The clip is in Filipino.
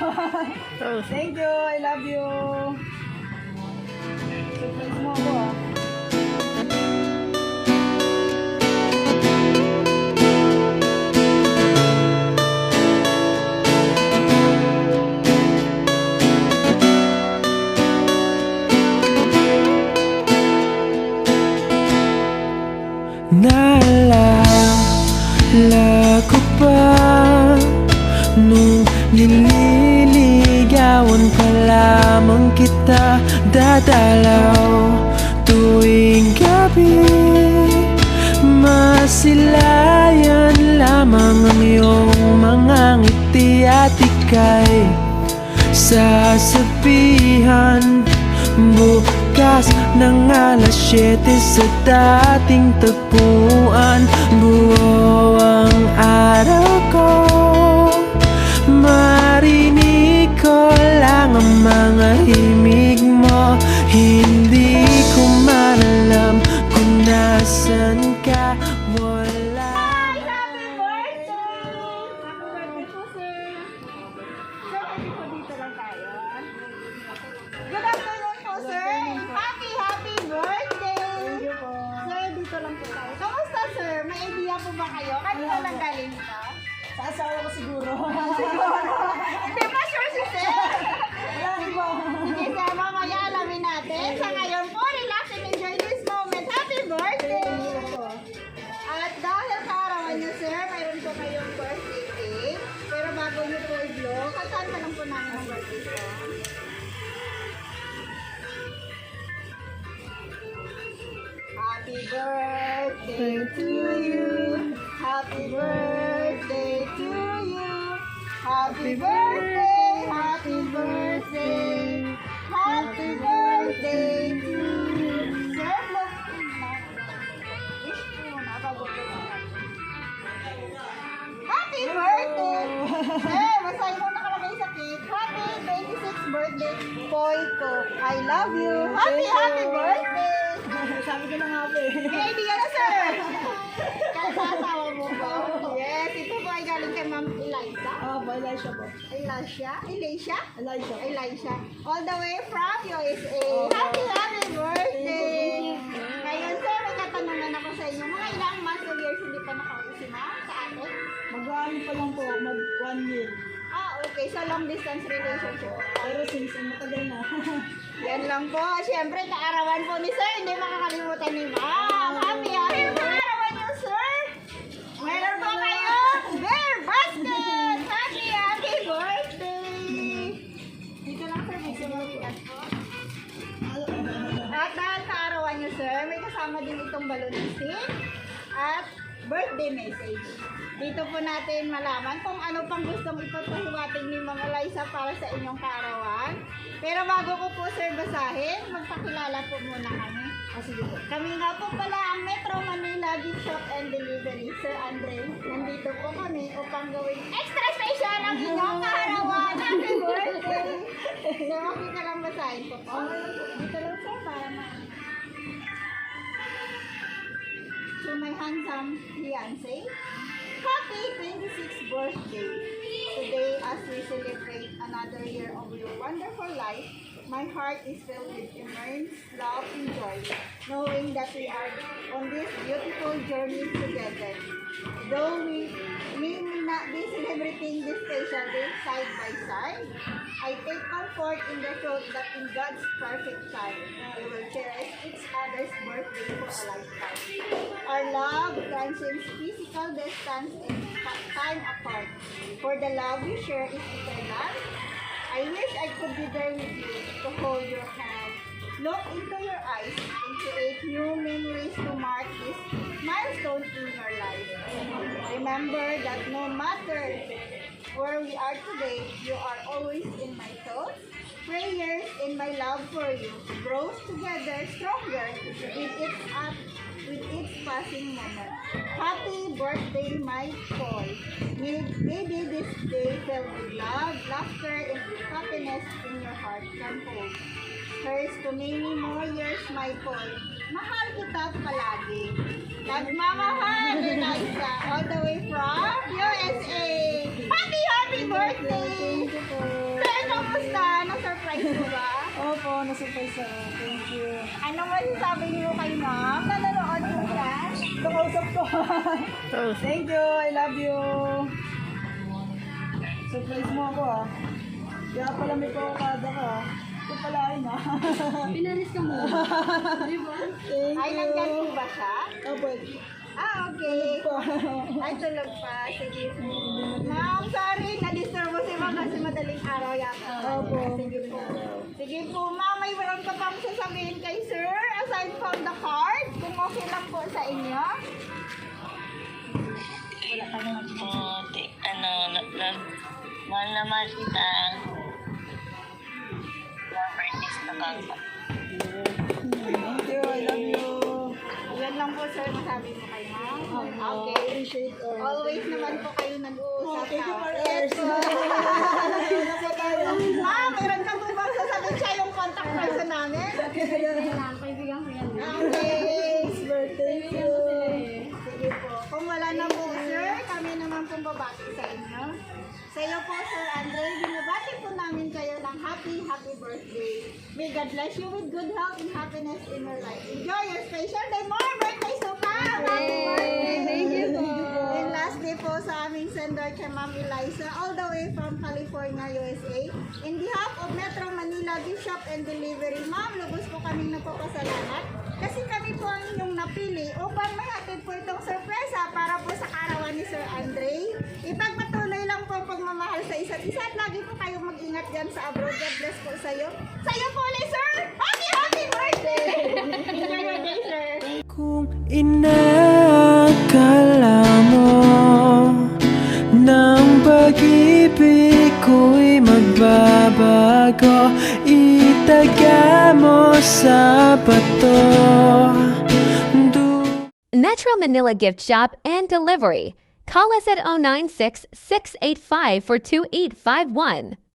Oh. Thank you, I love you. Surprise mo ako ah. Naalala ko pa nung nililigawan pa lamang kita dadalaw tuwing gabi. Masilayan lamang ang iyong mga ngiti at ika'y sasabihan bukas ng alas 7 sa dating tagpuan. Buo ang araw ko, marinig ko lang ang mga himig mo. Hindi ko malalam kung nasan ka. Wala. Happy birthday! Happy birthday po, sir. Sir, pwede po dito lang tayo. Good afternoon po, sir. Happy birthday! Thank you po. Sir, dito lang po tayo. Kamusta, sir? May idea po ba kayo? Kanina lang galing ka? Sa asawa ko siguro. Hindi pa sure si sir. Wala po. Sige, sir, mamaya alamin natin. Sa ngayon po, relax and enjoy this moment. Happy birthday! At dahil kaarawan niyo, sir, mayroon po kayong birthday cake. Pero bago niyo po i-blow, kantaan ka lang po namin ang birthday song. Happy birthday to you. Happy birthday to you. Happy birthday, happy birthday. Happy birthday to you. Sir, blow. Wish po muna bago po naman. Happy birthday! Sir, basahin mo nakalagay sa cake. Happy 26th birthday, Poiko. I love you. Happy birthday! Sabi ko na nga po eh. May idea na, sir. Kaya sa asawa mo po. Yes, ito po ay galing kay Ma'am Eliza. Po, Elisha po. Elisha? Elisha. Elisha. All the way from USA. Happy birthday! Ngayon, sir, may katanungan ako sa inyo. Mga ilang months or years hindi pa nakauwi si Ma'am sa atin? Mag-ano pa lang po, mag 1 year. Okay. So, long distance relationship. Pero since matagal na. Yan lang po. Siyempre, kaarawan po ni sir. Hindi makakalimutan ni Ma'am. Happy kaarawan niyo, sir. Meron po kayo. Bear basket. Happy birthday. Dito lang, sir. May sumulian po. At dahil kaarawan niyo, sir, may kasama din itong balloon stick at birthday message. Dito po natin malaman kung ano pang gustong ipagpahiwatig ni Ma'am Eliza para sa inyong kaarawan. Pero bago ko po, sir, basahin, magpakilala po muna kami. Sige po. Kami nga po pala ang Metro Manila Gift Shop and Delivery, Sir Andre. Nandito po kami upang gawing extra special ang inyong kaarawan. Happy birthday! So, makita lang basahin ko po. Dito lang, sir, para to my handsome fiancé, happy 26th birthday! Today, as we celebrate another year of your wonderful life, my heart is filled with immense love and joy, knowing that we are on this beautiful journey together. Though we may not be celebrating this special day side by side, I take comfort in the thought that in God's perfect time, we will cherish each other's birthday for a lifetime. Our love transcends physical distance and time apart, for the love we share is eternal. I wish I could be there with you to hold your hand, look into your eyes, and create new memories to mark this milestone in your life. Remember that no matter where we are today, you are always in my thoughts, prayers, and my love for you grows together stronger with each passing moment. Happy birthday, my Paul. Maybe this day filled with love, laughter, and happiness in your heart can hold. Here's to many more years, my Paul. Mahal kita palagi. Nagmamahal, Eliza, all the way from USA. Happy birthday! Thank you po. na-surprise ako. Thank you. Ano masasabi niyo kay ma'am? Nanonood mo siya? Tukausap ko. Thank you. I love you. Surprise mo ako ah. Kaya pala may pawakada ka ah. Ito pala rin ah. Pinalis ka muna. Di ba? Thank Ay, you. nandyan po ba siya? Opo. Okay. Ay, tulog pa. Sige po. Ma'am, sorry. Na-disturb mo si ma'am kasi madaling araw yata. Opo. Sige po. Sige po, ma'am. May meron ka pang sasabihin kay sir aside from the card? Kung okay lang po sa inyo? Wala ka naman po. Mahal na mahal kita. Birthdays na kaka. Thank you. I love you. Yan lang po, sir. Masabi mo kay ma'am. Okay. Appreciate all. Always naman po kayo nag-uusap. Thank you for Yes, po. Wala pa tayo. Ma'am, meron ka po bang sasabihin siya yung contact person namin? Kaibigan ko yan. Okay. Birthday you. Sige po. Kung wala na po, sir, kami naman pong babati sa inyo. Sa iyo po, Sir Andre, binabati po namin kayo ng happy birthday. May God bless you with good health and happiness in your life. Enjoy your special day. More birthdays to come! Happy birthday! Thank you po. And lastly po sa aming sender kay Ma'am Eliza, all the way from California, USA. In behalf of Metro Manila Bishop and Delivery, Ma'am, lubos po kaming nagpapasalamat kasi kami po ang inyong napili upang mahatid po itong sorpresa para po sa karawan ni Sir Andre. Ipagpatuloy lang po ang pagmamahal sa isa't isa at lagi po kayong mag-ingat dyan sa abroad. God bless po sa iyo. Sa iyo po ulit, Sir! Happy birthday! Enjoy your day, Sir! Kung inakala mo ng pag-ibig ko'y magbabago, itaga mo sa bato. Metro Manila Gift Shop and Delivery. Call us at 096-685-4251.